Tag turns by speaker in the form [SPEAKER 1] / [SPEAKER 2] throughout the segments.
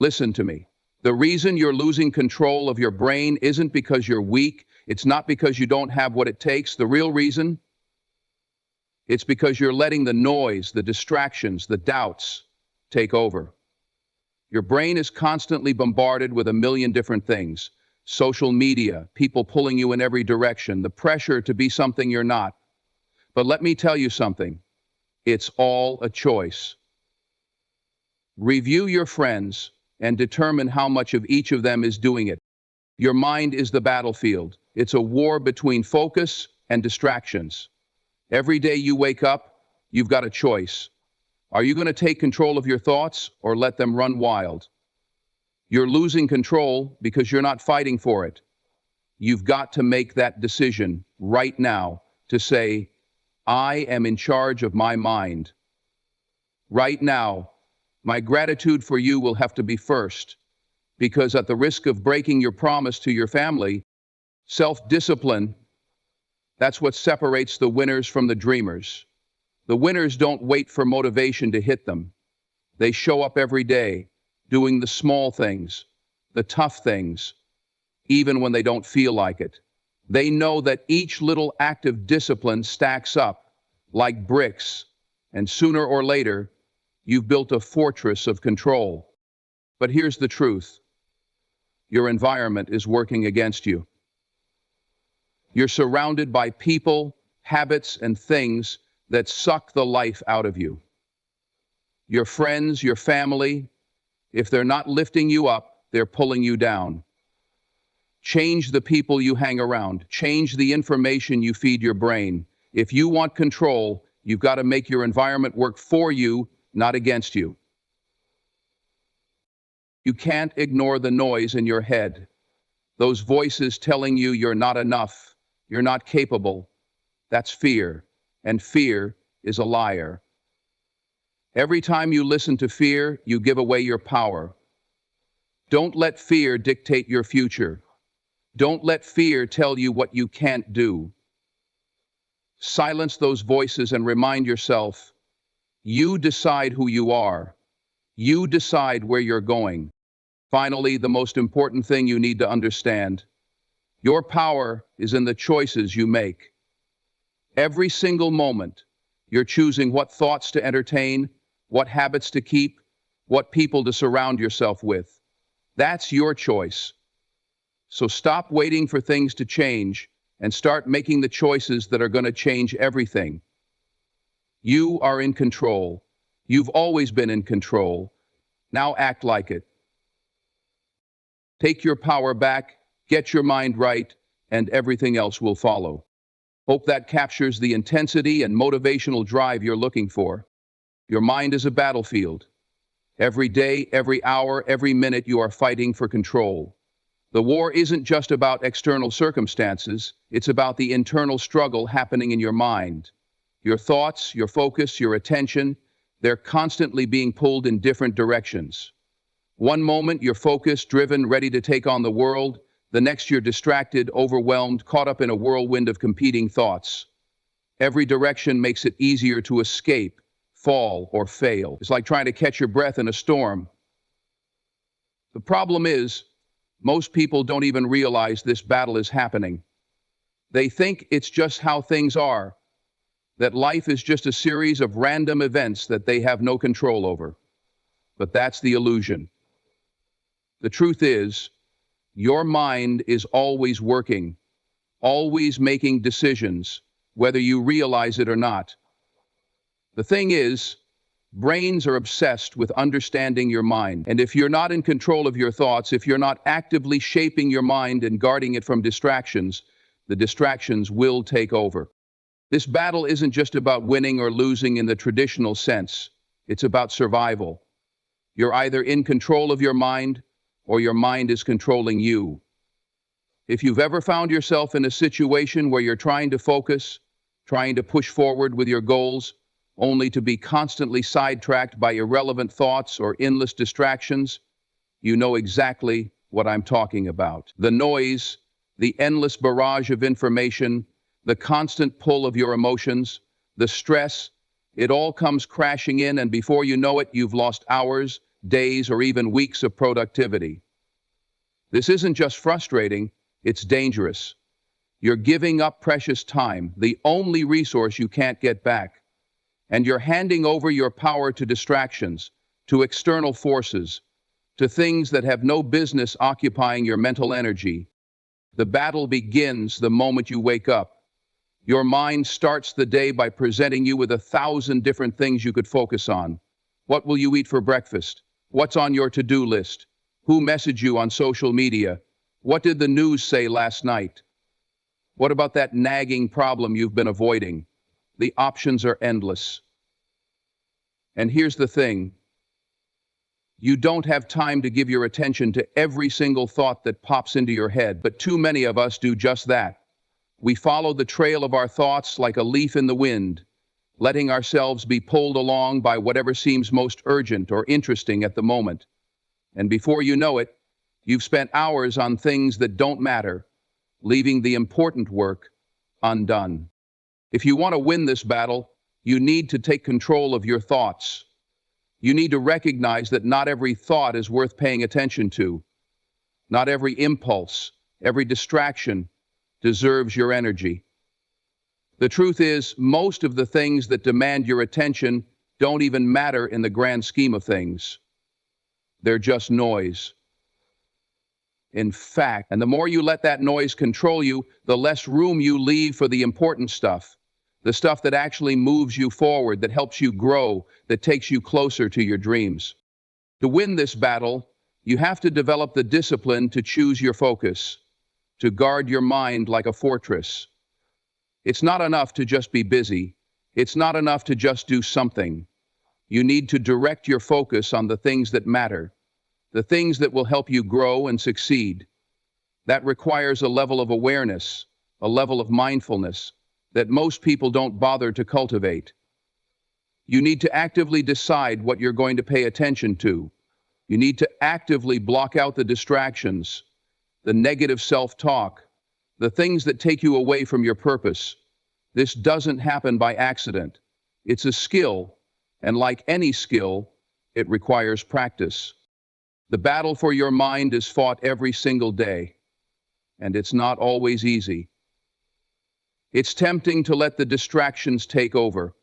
[SPEAKER 1] Listen to me. The reason you're losing control of your brain isn't because you're weak. It's not because you don't have what it takes. The real reason, it's because you're letting the noise, the distractions, the doubts take over. Your brain is constantly bombarded with a million different things. Social media, people pulling you in every direction, the pressure to be something you're not. But let me tell you something. It's all a choice. Review your friends and determine how much of each of them is doing it. Your mind is the battlefield. It's a war between focus and distractions. Every day you wake up, you've got a choice. Are you going to take control of your thoughts or let them run wild? You're losing control because you're not fighting for it. You've got to make that decision right now to say, I am in charge of my mind. Right now, my gratitude for you will have to be first, because at the risk of breaking your promise to your family, self-discipline, that's what separates the winners from the dreamers. The winners don't wait for motivation to hit them. They show up every day, doing the small things, the tough things, even when they don't feel like it. They know that each little act of discipline stacks up like bricks, and sooner or later, you've built a fortress of control. But here's the truth. Your environment is working against you. You're surrounded by people, habits, and things that suck the life out of you. Your friends, your family, if they're not lifting you up, they're pulling you down. Change the people you hang around. Change the information you feed your brain. If you want control, you've got to make your environment work for you, not against you. You can't ignore the noise in your head. Those voices telling you you're not enough, you're not capable. That's fear, and fear is a liar. Every time you listen to fear, you give away your power. Don't let fear dictate your future. Don't let fear tell you what you can't do. Silence those voices and remind yourself, you decide who you are. You decide where you're going. Finally, the most important thing you need to understand, your power is in the choices you make. Every single moment, you're choosing what thoughts to entertain, what habits to keep, what people to surround yourself with. That's your choice. So stop waiting for things to change and start making the choices that are going to change everything. You are in control. You've always been in control. Now act like it. Take your power back, get your mind right, and everything else will follow. Hope that captures the intensity and motivational drive you're looking for. Your mind is a battlefield. Every day, every hour, every minute you are fighting for control. The war isn't just about external circumstances, it's about the internal struggle happening in your mind. Your thoughts, your focus, your attention, they're constantly being pulled in different directions. One moment you're focused, driven, ready to take on the world. The next you're distracted, overwhelmed, caught up in a whirlwind of competing thoughts. Every direction makes it easier to escape, fall, or fail. It's like trying to catch your breath in a storm. The problem is, most people don't even realize this battle is happening. They think it's just how things are, that life is just a series of random events that they have no control over. But that's the illusion. The truth is, your mind is always working, always making decisions, whether you realize it or not. The thing is, brains are obsessed with understanding your mind. And if you're not in control of your thoughts, if you're not actively shaping your mind and guarding it from distractions, the distractions will take over. This battle isn't just about winning or losing in the traditional sense. It's about survival. You're either in control of your mind or your mind is controlling you. If you've ever found yourself in a situation where you're trying to focus, trying to push forward with your goals, only to be constantly sidetracked by irrelevant thoughts or endless distractions, you know exactly what I'm talking about. The noise, the endless barrage of information, the constant pull of your emotions, the stress, it all comes crashing in, and before you know it, you've lost hours, days, or even weeks of productivity. This isn't just frustrating, it's dangerous. You're giving up precious time, the only resource you can't get back. And you're handing over your power to distractions, to external forces, to things that have no business occupying your mental energy. The battle begins the moment you wake up. Your mind starts the day by presenting you with 1,000 different things you could focus on. What will you eat for breakfast? What's on your to-do list? Who messaged you on social media? What did the news say last night? What about that nagging problem you've been avoiding? The options are endless. And here's the thing. You don't have time to give your attention to every single thought that pops into your head, but too many of us do just that. We follow the trail of our thoughts like a leaf in the wind, letting ourselves be pulled along by whatever seems most urgent or interesting at the moment. And before you know it, you've spent hours on things that don't matter, leaving the important work undone. If you want to win this battle, you need to take control of your thoughts. You need to recognize that not every thought is worth paying attention to. Not every impulse, every distraction deserves your energy. The truth is, most of the things that demand your attention don't even matter in the grand scheme of things. They're just noise. In fact, and the more you let that noise control you, the less room you leave for the important stuff, the stuff that actually moves you forward, that helps you grow, that takes you closer to your dreams. To win this battle, you have to develop the discipline to choose your focus, to guard your mind like a fortress. It's not enough to just be busy. It's not enough to just do something. You need to direct your focus on the things that matter, the things that will help you grow and succeed. That requires a level of awareness, a level of mindfulness that most people don't bother to cultivate. You need to actively decide what you're going to pay attention to. You need to actively block out the distractions, the negative self-talk, the things that take you away from your purpose. This doesn't happen by accident. It's a skill, and like any skill, it requires practice. The battle for your mind is fought every single day, and it's not always easy. It's tempting to let the distractions take over,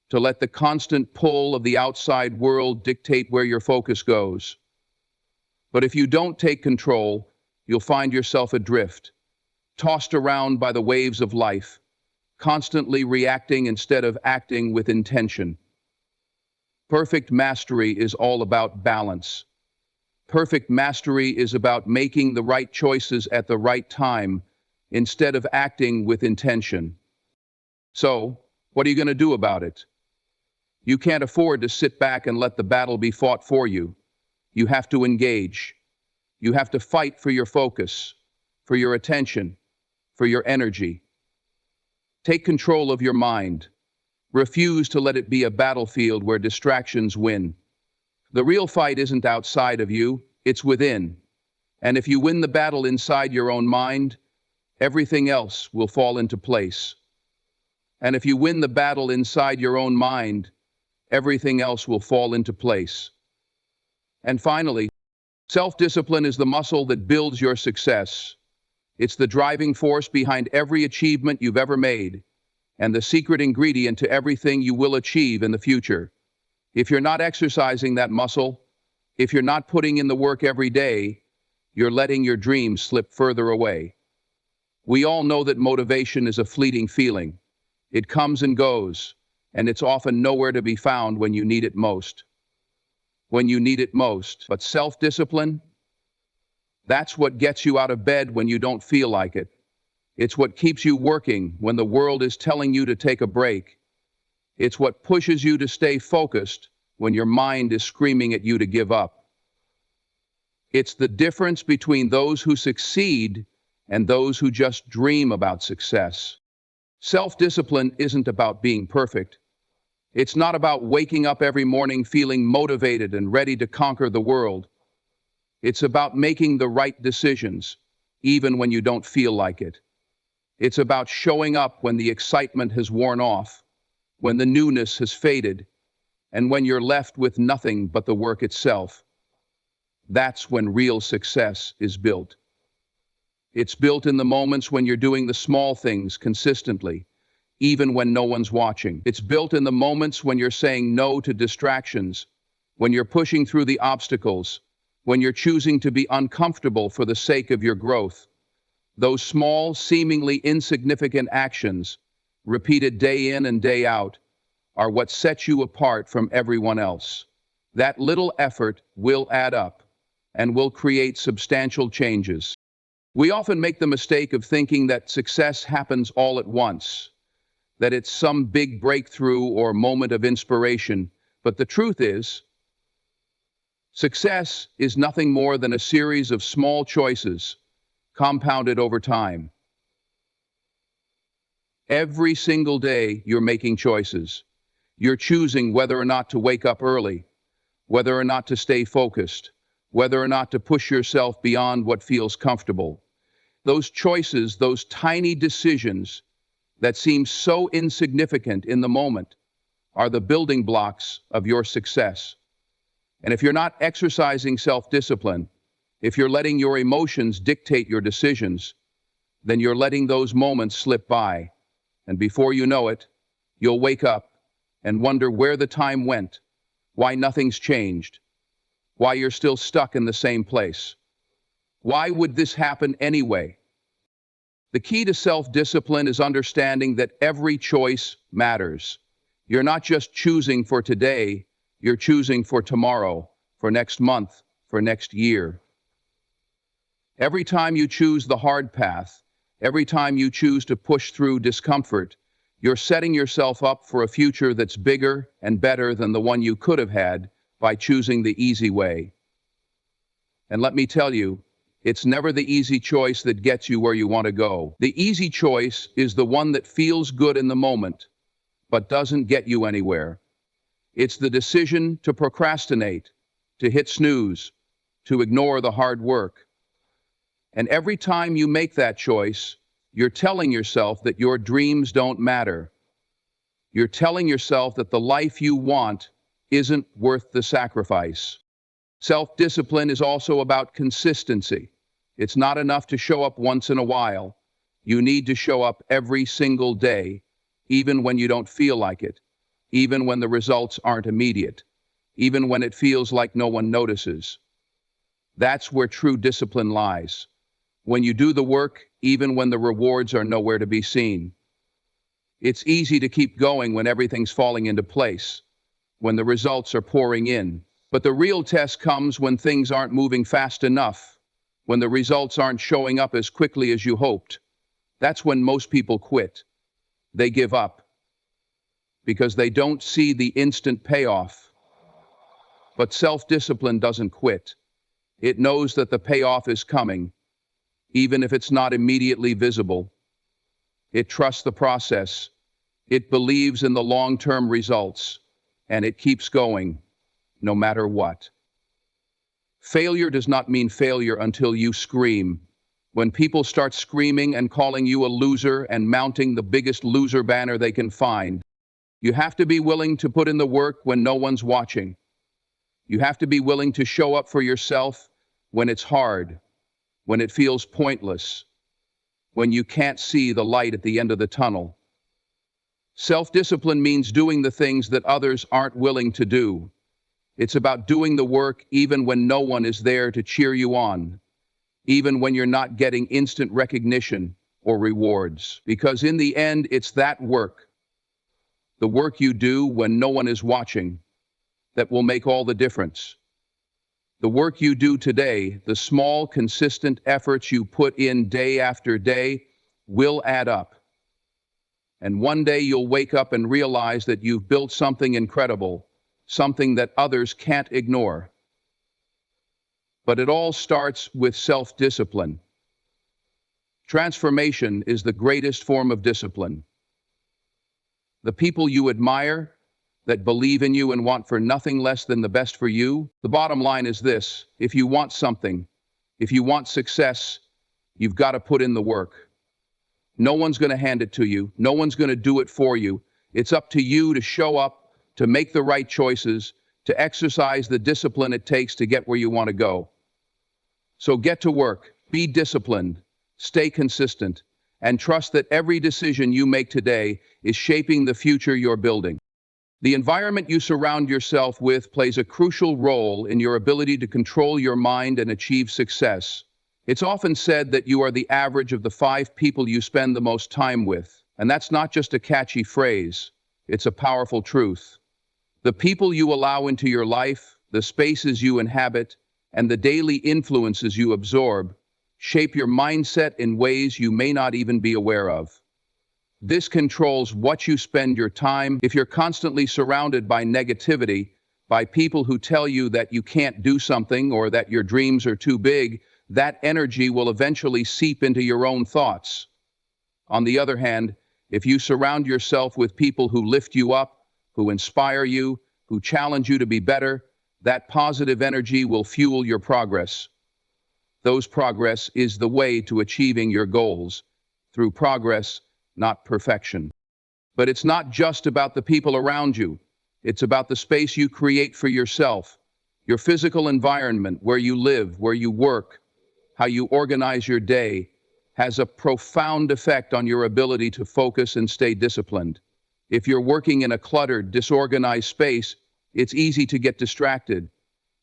[SPEAKER 1] to let the constant pull of the outside world dictate where your focus goes. But if you don't take control, you'll find yourself adrift, tossed around by the waves of life, constantly reacting instead of acting with intention. Perfect mastery is all about balance. Perfect mastery is about making the right choices at the right time instead of acting with intention. So, what are you going to do about it? You can't afford to sit back and let the battle be fought for you. You have to engage. You have to fight for your focus, for your attention, for your energy. Take control of your mind. Refuse to let it be a battlefield where distractions win. The real fight isn't outside of you, it's within. And if you win the battle inside your own mind, everything else will fall into place. And if you win the battle inside your own mind, everything else will fall into place. And finally, self-discipline is the muscle that builds your success. It's the driving force behind every achievement you've ever made, and the secret ingredient to everything you will achieve in the future. If you're not exercising that muscle, if you're not putting in the work every day, you're letting your dreams slip further away. We all know that motivation is a fleeting feeling. It comes and goes, and it's often nowhere to be found when you need it most. When you need it most. But self-discipline, that's what gets you out of bed when you don't feel like it. It's what keeps you working when the world is telling you to take a break. It's what pushes you to stay focused when your mind is screaming at you to give up. It's the difference between those who succeed and those who just dream about success. Self-discipline isn't about being perfect. It's not about waking up every morning feeling motivated and ready to conquer the world. It's about making the right decisions, even when you don't feel like it. It's about showing up when the excitement has worn off, when the newness has faded, And when you're left with nothing but the work itself, that's when real success is built. It's built in the moments when you're doing the small things consistently, even when no one's watching. It's built in the moments when you're saying no to distractions, when you're pushing through the obstacles, when you're choosing to be uncomfortable for the sake of your growth. Those small, seemingly insignificant actions, repeated day in and day out, are what sets you apart from everyone else. That little effort will add up and will create substantial changes. We often make the mistake of thinking that success happens all at once, that it's some big breakthrough or moment of inspiration, but the truth is, success is nothing more than a series of small choices compounded over time. Every single day, you're making choices. You're choosing whether or not to wake up early, whether or not to stay focused, whether or not to push yourself beyond what feels comfortable. Those choices, those tiny decisions that seem so insignificant in the moment, are the building blocks of your success. And if you're not exercising self-discipline, if you're letting your emotions dictate your decisions, then you're letting those moments slip by. And before you know it, you'll wake up and wonder where the time went, why nothing's changed, why you're still stuck in the same place. Why would this happen anyway? The key to self-discipline is understanding that every choice matters. You're not just choosing for today, you're choosing for tomorrow, for next month, for next year. Every time you choose the hard path, every time you choose to push through discomfort, you're setting yourself up for a future that's bigger and better than the one you could have had by choosing the easy way. And let me tell you, it's never the easy choice that gets you where you want to go. The easy choice is the one that feels good in the moment, but doesn't get you anywhere. It's the decision to procrastinate, to hit snooze, to ignore the hard work. And every time you make that choice, you're telling yourself that your dreams don't matter. You're telling yourself that the life you want isn't worth the sacrifice. Self-discipline is also about consistency. It's not enough to show up once in a while. You need to show up every single day, even when you don't feel like it, even when the results aren't immediate, even when it feels like no one notices. That's where true discipline lies. When you do the work, even when the rewards are nowhere to be seen. It's easy to keep going when everything's falling into place, when the results are pouring in. But the real test comes when things aren't moving fast enough, when the results aren't showing up as quickly as you hoped. That's when most people quit. They give up because they don't see the instant payoff. But self-discipline doesn't quit. It knows that the payoff is coming, even if it's not immediately visible. It trusts the process. It believes in the long-term results, and it keeps going, no matter what. Failure does not mean failure until you scream. When people start screaming and calling you a loser and mounting the biggest loser banner they can find, you have to be willing to put in the work when no one's watching. You have to be willing to show up for yourself when it's hard, when it feels pointless, when you can't see the light at the end of the tunnel. Self-discipline means doing the things that others aren't willing to do. It's about doing the work even when no one is there to cheer you on, even when you're not getting instant recognition or rewards. Because in the end, it's that work, the work you do when no one is watching, that will make all the difference. The work you do today, the small, consistent efforts you put in day after day, will add up. And one day you'll wake up and realize that you've built something incredible, something that others can't ignore. But it all starts with self-discipline. Transformation is the greatest form of discipline. The people you admire, that believe in you and want for nothing less than the best for you. The bottom line is this: if you want something, if you want success, you've got to put in the work. No one's going to hand it to you. No one's going to do it for you. It's up to you to show up, to make the right choices, to exercise the discipline it takes to get where you want to go. So get to work, be disciplined, stay consistent, and trust that every decision you make today is shaping the future you're building. The environment you surround yourself with plays a crucial role in your ability to control your mind and achieve success. It's often said that you are the average of the 5 people you spend the most time with, and that's not just a catchy phrase, it's a powerful truth. The people you allow into your life, the spaces you inhabit, and the daily influences you absorb shape your mindset in ways you may not even be aware of. This controls what you spend your time. If you're constantly surrounded by negativity, by people who tell you that you can't do something or that your dreams are too big, that energy will eventually seep into your own thoughts. On the other hand, if you surround yourself with people who lift you up, who inspire you, who challenge you to be better, that positive energy will fuel your progress. Those progress is the way to achieving your goals, through progress, not perfection. But it's not just about the people around you. It's about the space you create for yourself, your physical environment, where you live, where you work, how you organize your day, has a profound effect on your ability to focus and stay disciplined. If you're working in a cluttered, disorganized space, it's easy to get distracted.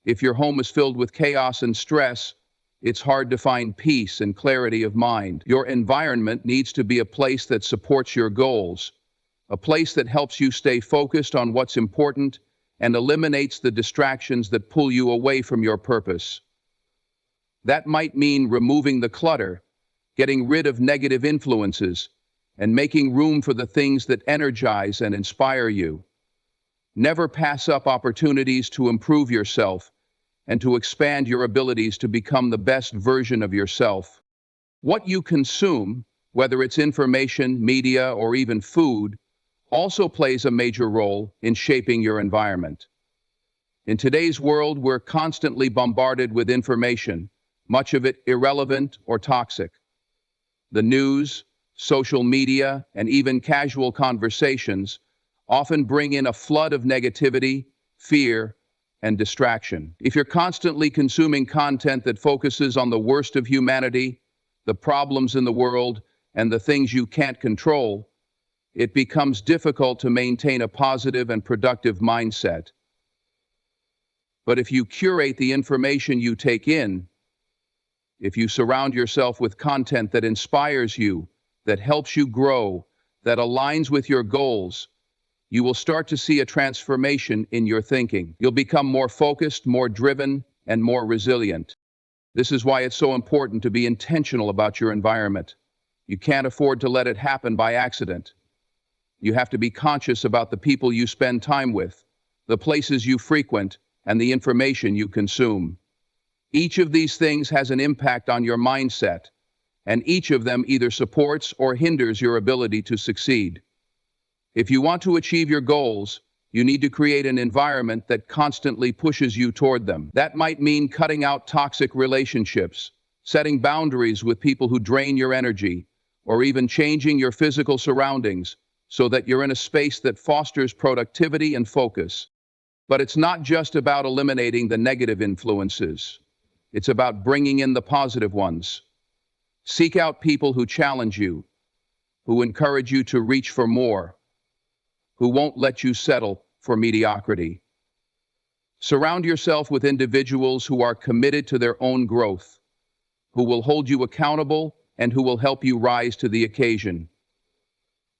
[SPEAKER 1] If your home is filled with chaos and stress, it's hard to find peace and clarity of mind. Your environment needs to be a place that supports your goals, a place that helps you stay focused on what's important and eliminates the distractions that pull you away from your purpose. That might mean removing the clutter, getting rid of negative influences, and making room for the things that energize and inspire you. Never pass up opportunities to improve yourself and to expand your abilities to become the best version of yourself. What you consume, whether it's information, media, or even food, also plays a major role in shaping your environment. In today's world, we're constantly bombarded with information, much of it irrelevant or toxic. The news, social media, and even casual conversations often bring in a flood of negativity, fear, and distraction. If you're constantly consuming content that focuses on the worst of humanity, the problems in the world, and the things you can't control, it becomes difficult to maintain a positive and productive mindset. But if you curate the information you take in, if you surround yourself with content that inspires you, that helps you grow, that aligns with your goals, you will start to see a transformation in your thinking. You'll become more focused, more driven, and more resilient. This is why it's so important to be intentional about your environment. You can't afford to let it happen by accident. You have to be conscious about the people you spend time with, the places you frequent, and the information you consume. Each of these things has an impact on your mindset, and each of them either supports or hinders your ability to succeed. If you want to achieve your goals, you need to create an environment that constantly pushes you toward them. That might mean cutting out toxic relationships, setting boundaries with people who drain your energy, or even changing your physical surroundings so that you're in a space that fosters productivity and focus. But it's not just about eliminating the negative influences. It's about bringing in the positive ones. Seek out people who challenge you, who encourage you to reach for more, who won't let you settle for mediocrity. Surround yourself with individuals who are committed to their own growth, who will hold you accountable and who will help you rise to the occasion.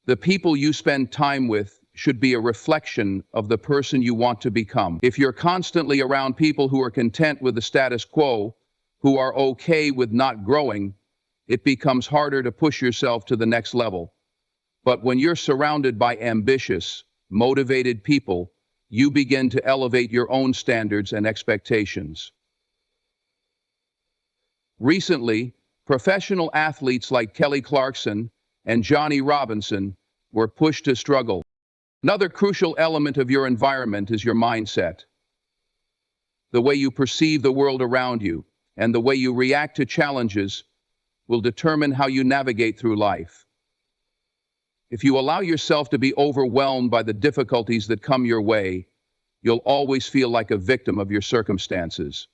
[SPEAKER 1] The people you spend time with should be a reflection of the person you want to become. If you're constantly around people who are content with the status quo, who are okay with not growing, it becomes harder to push yourself to the next level. But when you're surrounded by ambitious, motivated people, you begin to elevate your own standards and expectations. Recently, professional athletes like Kelly Clarkson and Johnny Robinson were pushed to struggle. Another crucial element of your environment is your mindset. The way you perceive the world around you and the way you react to challenges will determine how you navigate through life. If you allow yourself to be overwhelmed by the difficulties that come your way, you'll always feel like a victim of your circumstances.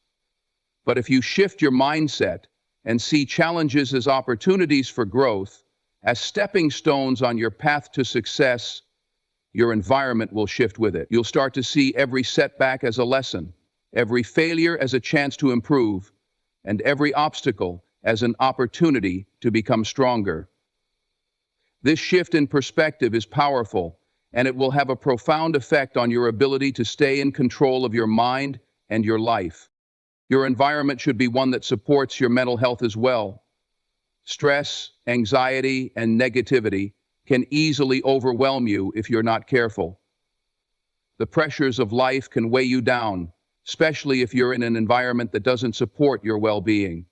[SPEAKER 1] But if you shift your mindset and see challenges as opportunities for growth, as stepping stones on your path to success, your environment will shift with it. You'll start to see every setback as a lesson, every failure as a chance to improve, and every obstacle as an opportunity to become stronger. This shift in perspective is powerful, and it will have a profound effect on your ability to stay in control of your mind and your life. Your environment should be one that supports your mental health as well. Stress, anxiety, and negativity can easily overwhelm you if you're not careful. The pressures of life can weigh you down, especially if you're in an environment that doesn't support your well-being.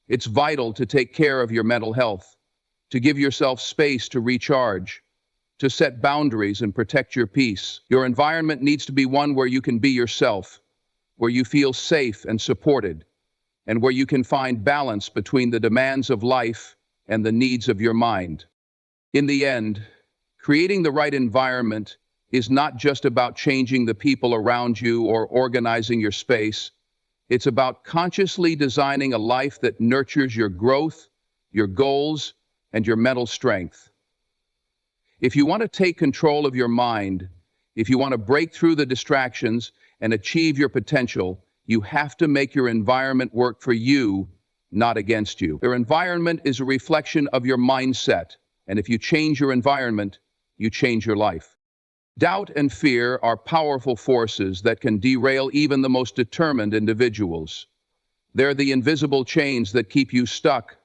[SPEAKER 1] It's vital to take care of your mental health, to give yourself space to recharge, to set boundaries and protect your peace. Your environment needs to be one where you can be yourself, where you feel safe and supported, and where you can find balance between the demands of life and the needs of your mind. In the end, creating the right environment is not just about changing the people around you or organizing your space. It's about consciously designing a life that nurtures your growth, your goals, and your mental strength. If you want to take control of your mind, if you want to break through the distractions and achieve your potential, you have to make your environment work for you, not against you. Your environment is a reflection of your mindset, and if you change your environment, you change your life. Doubt and fear are powerful forces that can derail even the most determined individuals. They're the invisible chains that keep you stuck,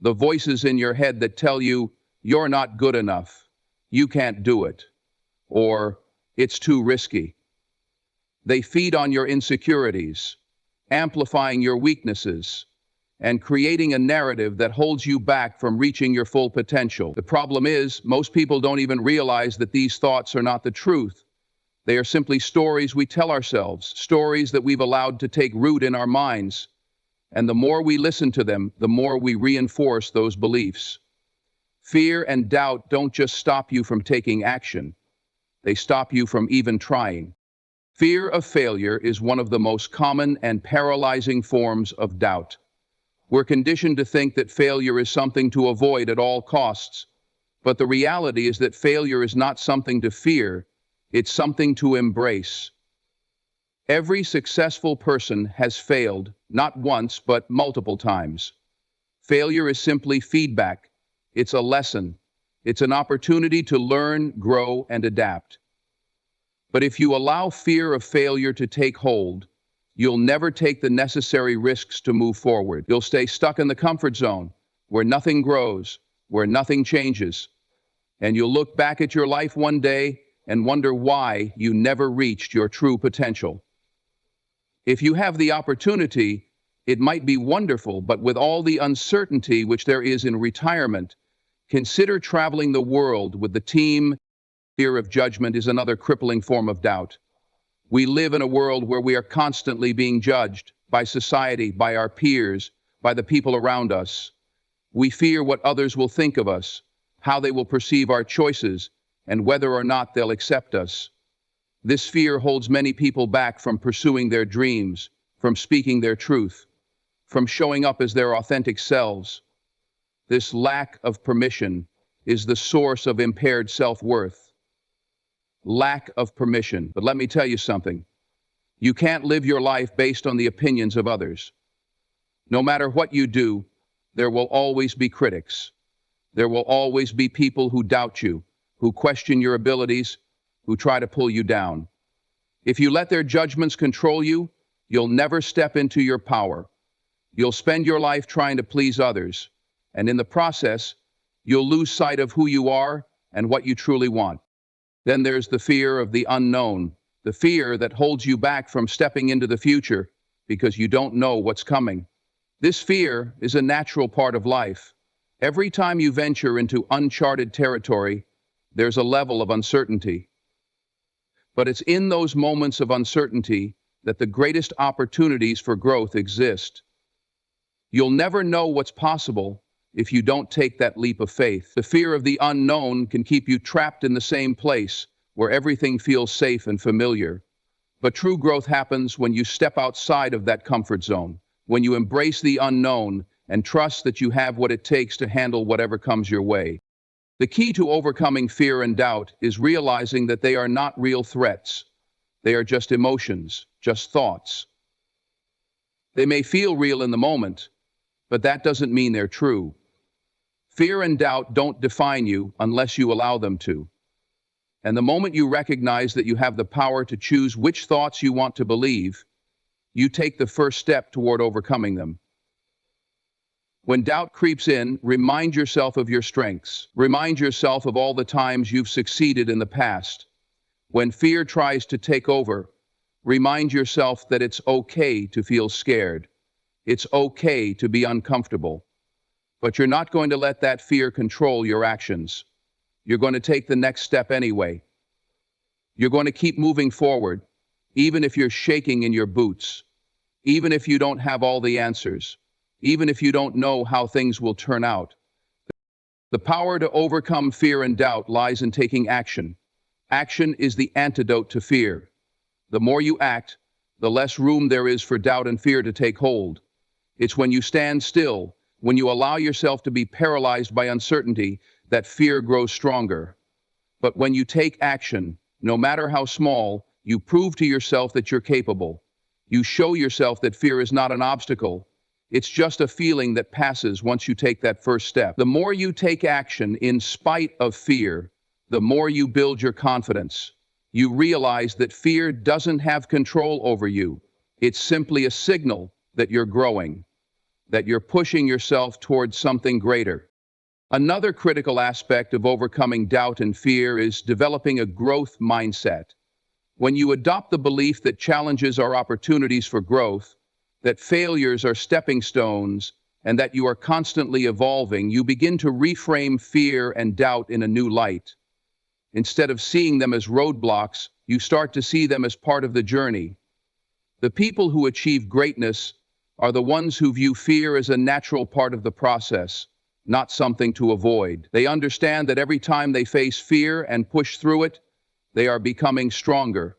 [SPEAKER 1] the voices in your head that tell you, you're not good enough, you can't do it, or it's too risky. They feed on your insecurities, amplifying your weaknesses, and creating a narrative that holds you back from reaching your full potential. The problem is, most people don't even realize that these thoughts are not the truth. They are simply stories we tell ourselves, stories that we've allowed to take root in our minds. And the more we listen to them, the more we reinforce those beliefs. Fear and doubt don't just stop you from taking action. They stop you from even trying. Fear of failure is one of the most common and paralyzing forms of doubt. We're conditioned to think that failure is something to avoid at all costs, but the reality is that failure is not something to fear, it's something to embrace. Every successful person has failed, not once, but multiple times. Failure is simply feedback. It's a lesson. It's an opportunity to learn, grow, and adapt. But if you allow fear of failure to take hold, you'll never take the necessary risks to move forward. You'll stay stuck in the comfort zone, where nothing grows, where nothing changes. And you'll look back at your life one day and wonder why you never reached your true potential. If you have the opportunity, it might be wonderful, but with all the uncertainty which there is in retirement, consider traveling the world with the team. Fear of judgment is another crippling form of doubt. We live in a world where we are constantly being judged by society, by our peers, by the people around us. We fear what others will think of us, how they will perceive our choices, and whether or not they'll accept us. This fear holds many people back from pursuing their dreams, from speaking their truth, from showing up as their authentic selves. This lack of permission is the source of impaired self-worth. Lack of permission. But let me tell you something. You can't live your life based on the opinions of others. No matter what you do, there will always be critics. There will always be people who doubt you, who question your abilities, who try to pull you down. If you let their judgments control you, you'll never step into your power. You'll spend your life trying to please others, and in the process, you'll lose sight of who you are and what you truly want. Then there's the fear of the unknown, the fear that holds you back from stepping into the future because you don't know what's coming. This fear is a natural part of life. Every time you venture into uncharted territory, there's a level of uncertainty. But it's in those moments of uncertainty that the greatest opportunities for growth exist. You'll never know what's possible if you don't take that leap of faith. The fear of the unknown can keep you trapped in the same place where everything feels safe and familiar. But true growth happens when you step outside of that comfort zone, when you embrace the unknown and trust that you have what it takes to handle whatever comes your way. The key to overcoming fear and doubt is realizing that they are not real threats. They are just emotions, just thoughts. They may feel real in the moment, but that doesn't mean they're true. Fear and doubt don't define you unless you allow them to. And the moment you recognize that you have the power to choose which thoughts you want to believe, you take the first step toward overcoming them. When doubt creeps in, remind yourself of your strengths. Remind yourself of all the times you've succeeded in the past. When fear tries to take over, remind yourself that it's okay to feel scared. It's okay to be uncomfortable. But you're not going to let that fear control your actions. You're going to take the next step anyway. You're going to keep moving forward, even if you're shaking in your boots, even if you don't have all the answers, even if you don't know how things will turn out. The power to overcome fear and doubt lies in taking action. Action is the antidote to fear. The more you act, the less room there is for doubt and fear to take hold. It's when you stand still, when you allow yourself to be paralyzed by uncertainty, that fear grows stronger. But when you take action, no matter how small, you prove to yourself that you're capable. You show yourself that fear is not an obstacle. It's just a feeling that passes once you take that first step. The more you take action in spite of fear, the more you build your confidence. You realize that fear doesn't have control over you. It's simply a signal that you're growing, that you're pushing yourself towards something greater. Another critical aspect of overcoming doubt and fear is developing a growth mindset. When you adopt the belief that challenges are opportunities for growth, that failures are stepping stones, and that you are constantly evolving, you begin to reframe fear and doubt in a new light. Instead of seeing them as roadblocks, you start to see them as part of the journey. The people who achieve greatness are the ones who view fear as a natural part of the process, not something to avoid. They understand that every time they face fear and push through it, they are becoming stronger,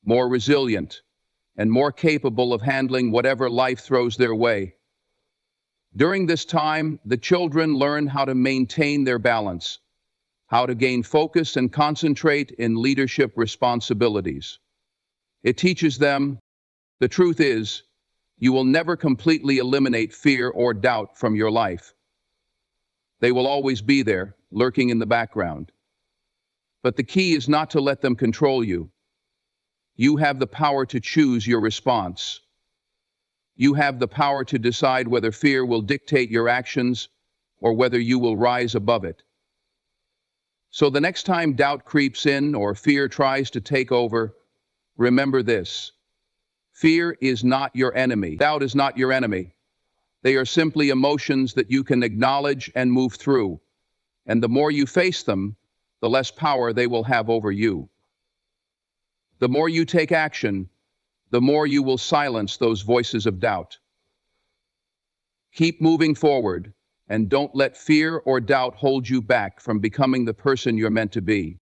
[SPEAKER 1] more resilient, and more capable of handling whatever life throws their way. During this time, the children learn how to maintain their balance, how to gain focus and concentrate in leadership responsibilities. It teaches them, the truth is, you will never completely eliminate fear or doubt from your life. They will always be there, lurking in the background. But the key is not to let them control you. You have the power to choose your response. You have the power to decide whether fear will dictate your actions or whether you will rise above it. So the next time doubt creeps in or fear tries to take over, remember this. Fear is not your enemy. Doubt is not your enemy. They are simply emotions that you can acknowledge and move through. And the more you face them, the less power they will have over you. The more you take action, the more you will silence those voices of doubt. Keep moving forward, and don't let fear or doubt hold you back from becoming the person you're meant to be.